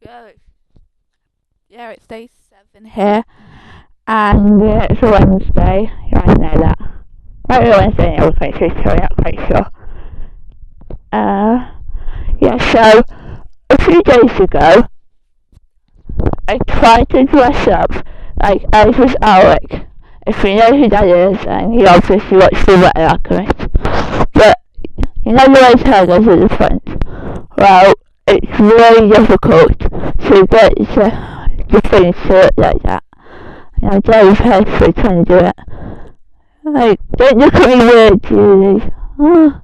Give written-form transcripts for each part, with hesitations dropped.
It's day 7 here, and it's a Wednesday. I know that. Might be a Wednesday in every country, so I'm not quite sure. So a few days ago, I tried to dress up like as was Alec. If you know who that is, and he obviously watched the Wet Alchemist. But you know the way hair goes at the front? Well, it's really difficult to get to finish it like that. And I'm very personally trying to do it. Like, don't look at me weird, Julie. Oh,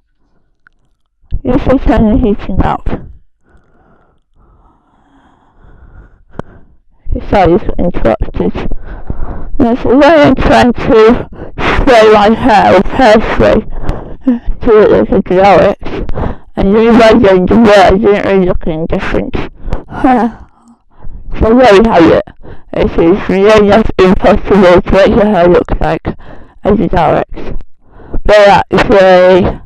you're so kind of heating up. Sorry, you got interrupted. And so then I'm trying to spray my hair with hairspray to look like a generics. And even by doing the word, I didn't really look any different. So there we have it. It is really impossible to make your hair look like a generics. But actually,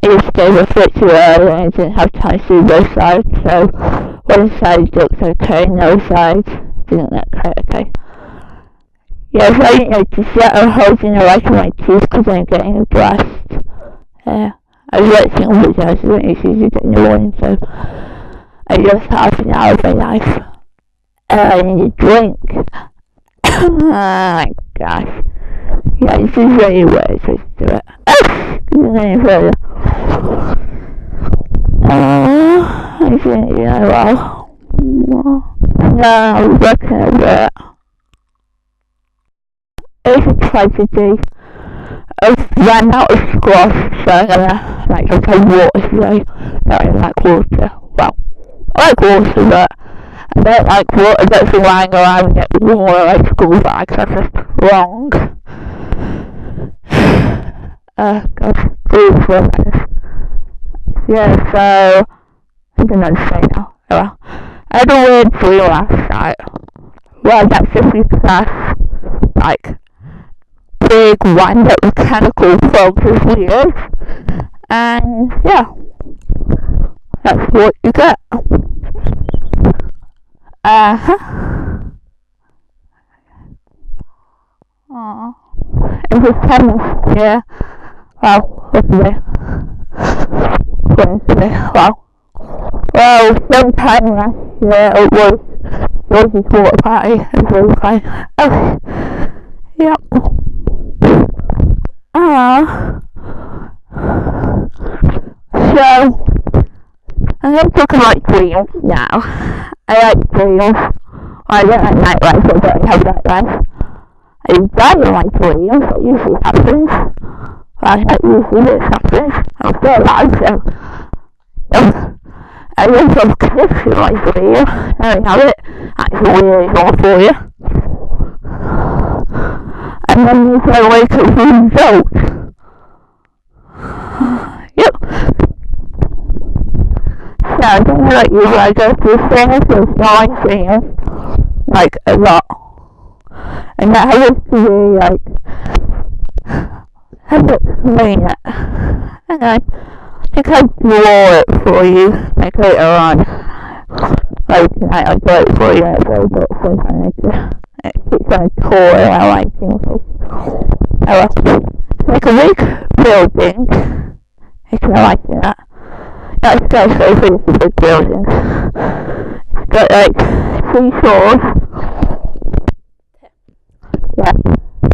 I just gave a fit too early and I didn't have time to do both sides, so one side looked okay and the other side didn't look quite okay. Yeah, so I didn't notice yet. I'm holding the right of my teeth because I'm getting dressed. I was watching on videos, I don't usually get in the morning, so I just half an hour of my life. I need a drink. Oh my gosh. Yeah, this is really weird to do it. Any further. I think well. No, I'm working over it. It's a tragedy. I've ran out of squash, so I'm gonna drink water today. No, I don't like water. Well, I like water, but I don't like water that's lying around and get water like school bags. That's just wrong. Gosh, please, yeah, so I don't know what to say now. Oh well. I had a weird dream last night. Well, that's just because, big wind up mechanical frogs is weird. And yeah, that's what you get. Aww. It was tennis, yeah. Well, Wednesday. Well, sometime last year it was Rosie's water party. It was really fun. Oh, yep. So, I'm going to talk about dreams now. I like dreams. Well, I don't like nightlife, so I don't have nightlife. I die in my dreams, that usually happens. Well, not usually, but it happens. I'm still alive, so I went from cliffs in my dream. There we have it. That's really wrong for you. And then you can wake up from the jolt. Yep. So I don't know like you, but I go through things with my dreams, a lot. And that happens to be how to explain it? Hang on. I think I'll draw it for you, later on. Tonight I'll draw it for you, but sometimes it keeps on a tour and I like things. Oh well. Like a big building. I can like that. That skyscraper is a big building. It's got 3 floors. Yeah.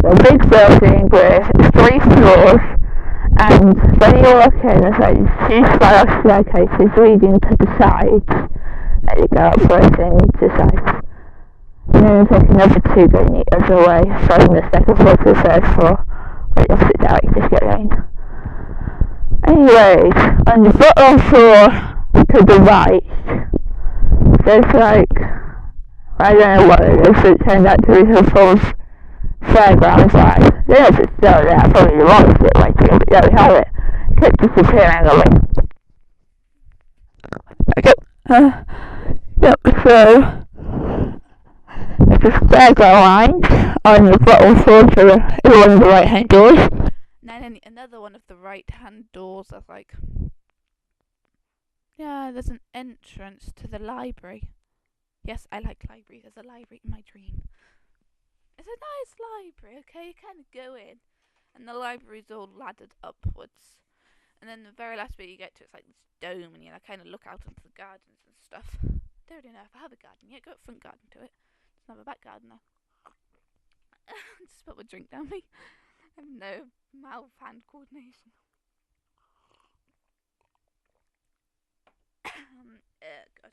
A big building with 3 floors, and when you walk in, there's 2 spiral staircases leading to the sides that you go up first and to the sides. And then there's another 2 going the other way, from the second floor to the 3rd floor, where you sit down, you just get in. Anyways, on the bottom floor to the right, there's I don't know what it is, but it turns out to be some form of fairgrounds, yeah, it's still there, probably the wrong shit, but there we have it. It kept disappearing on me. Okay, yep, so, there's a fairground line on the bottom floor to one of the right hand doors. And then another one of the right hand doors that's there's an entrance to the library. Yes, I like libraries. There's a library in my dream. It's a nice library, okay? You kind of go in, and the library's all laddered upwards. And then the very last bit you get to, it's like this dome, and you kind of look out into the gardens and stuff. Don't really know if I have a garden yet. Got a front garden to it. Doesn't have a back garden though. Just spilled my drink down me. I have no mouth hand coordination. God.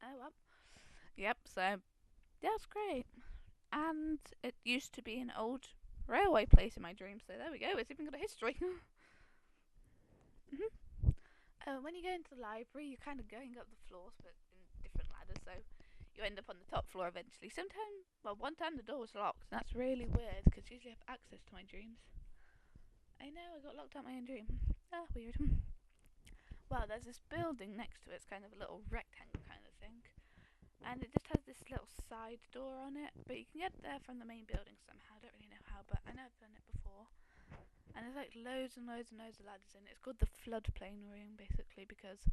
Oh well. Yep. So that's great. And it used to be an old railway place in my dream. So there we go. It's even got a history. When you go into the library, you're kind of going up the floors, but in different ladders. So you end up on the top floor eventually. Sometimes, well, one time the door was locked, and that's really weird because usually I have access to my dreams. I know, I got locked out my own dream. Weird. Well, there's this building next to it. It's kind of a little rectangle kind of thing, and it just has this little side door on it. But you can get there from the main building somehow. I don't really know how, but I know I've done it before. And there's like loads and loads and loads of ladders in it. It's called the floodplain room, basically, because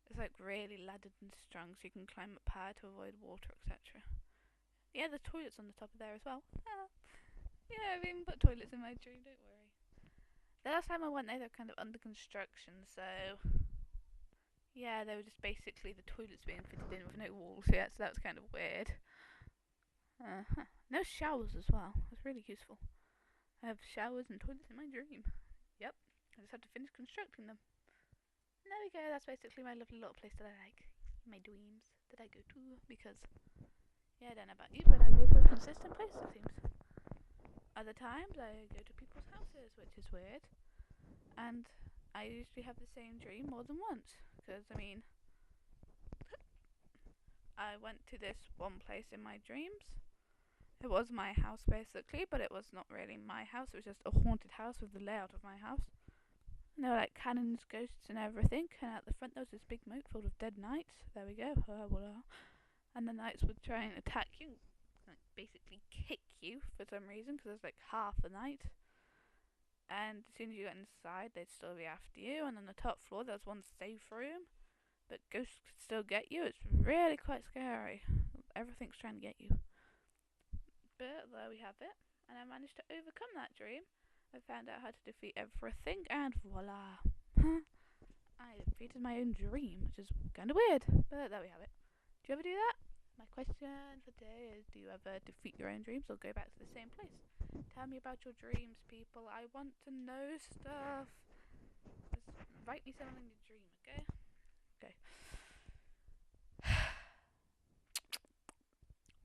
it's like really laddered and strong, so you can climb up high to avoid water, etc. Yeah, the toilet's on the top of there as well. Yeah, I've even put toilets in my dream, don't worry. The last time I went there, they were kind of under construction, so yeah, they were just basically the toilets being fitted in with no walls yet, so that was kind of weird. No showers as well. That's really useful. I have showers and toilets in my dream. Yep, I just had to finish constructing them. And there we go, that's basically my lovely little place that I like. My dreams that I go to, because, yeah, I don't know about you, but I go to a consistent place, it seems. Other times I go to people's houses, which is weird. And I usually have the same dream more than once. Because, I mean, I went to this one place in my dreams. It was my house basically, but it was not really my house. It was just a haunted house with the layout of my house. And there were like cannons, ghosts, and everything. And at the front there was this big moat filled with dead knights. There we go. And the knights would try and attack you, like basically kick you for some reason, because there's like half a knight. And as soon as you got inside, they'd still be after you. And on the top floor, there was one safe room, but ghosts could still get you. It's really quite scary. Everything's trying to get you. But there we have it, and I managed to overcome that dream. I found out how to defeat everything, and voila! I defeated my own dream, which is kind of weird, but there we have it. Do you ever do that? My question for today is, do you ever defeat your own dreams or go back to the same place? Tell me about your dreams, people. I want to know stuff. Just write me something in your dream, okay? Okay.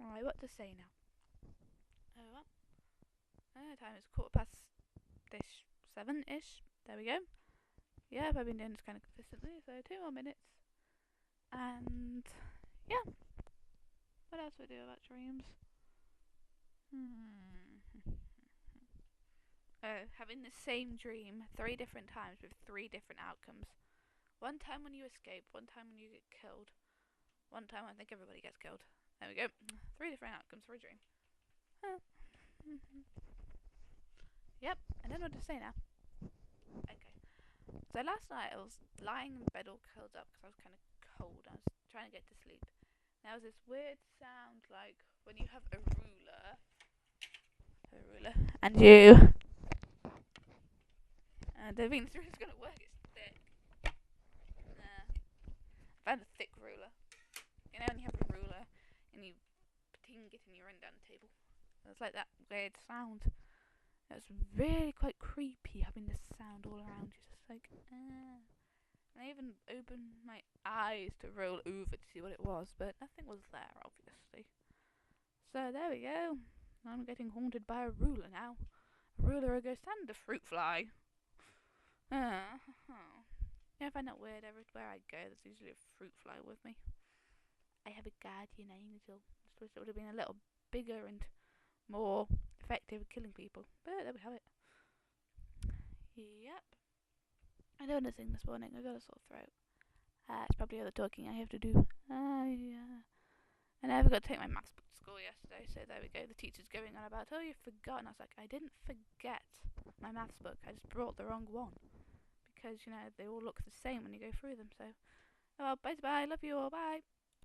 Alright, what to say now? Oh well. Time is 7-ish. There we go. Yeah, I've been doing this kind of consistently, so 2 more minutes. And yeah. What else would I do about dreams? Having the same dream 3 different times with 3 different outcomes. One time when you escape, one time when you get killed, one time I think everybody gets killed. There we go. 3 different outcomes for a dream. Yep, I don't know what to say now. Okay. So last night I was lying in bed all curled up because I was kind of cold. I was trying to get to sleep. There was this weird sound like when you have a ruler, and you. I don't think this ruler's gonna work. It's thick. I found a thick ruler. You know when you have a ruler and you ting it and you run down the table. It's like that weird sound. It was really quite creepy having this sound all around you, just like, And I even opened my eyes to roll over to see what it was, but nothing was there, obviously. So there we go. I'm getting haunted by a ruler now. A ruler, a ghost, and a fruit fly. Yeah, I find that weird. Everywhere I go, there's usually a fruit fly with me. I have a guardian angel. I suppose it would have been a little bigger and more effective at killing people, but there we have it. Yep. I don't want to sing this morning. I got a sore throat. It's probably all the talking I have to do. Yeah. And I forgot to take my maths book to school yesterday, so there we go. The teacher's going on about, oh, you've forgotten. I was like, I didn't forget my maths book. I just brought the wrong one. Because, they all look the same when you go through them, so. Oh well, bye-bye. Love you all. Bye.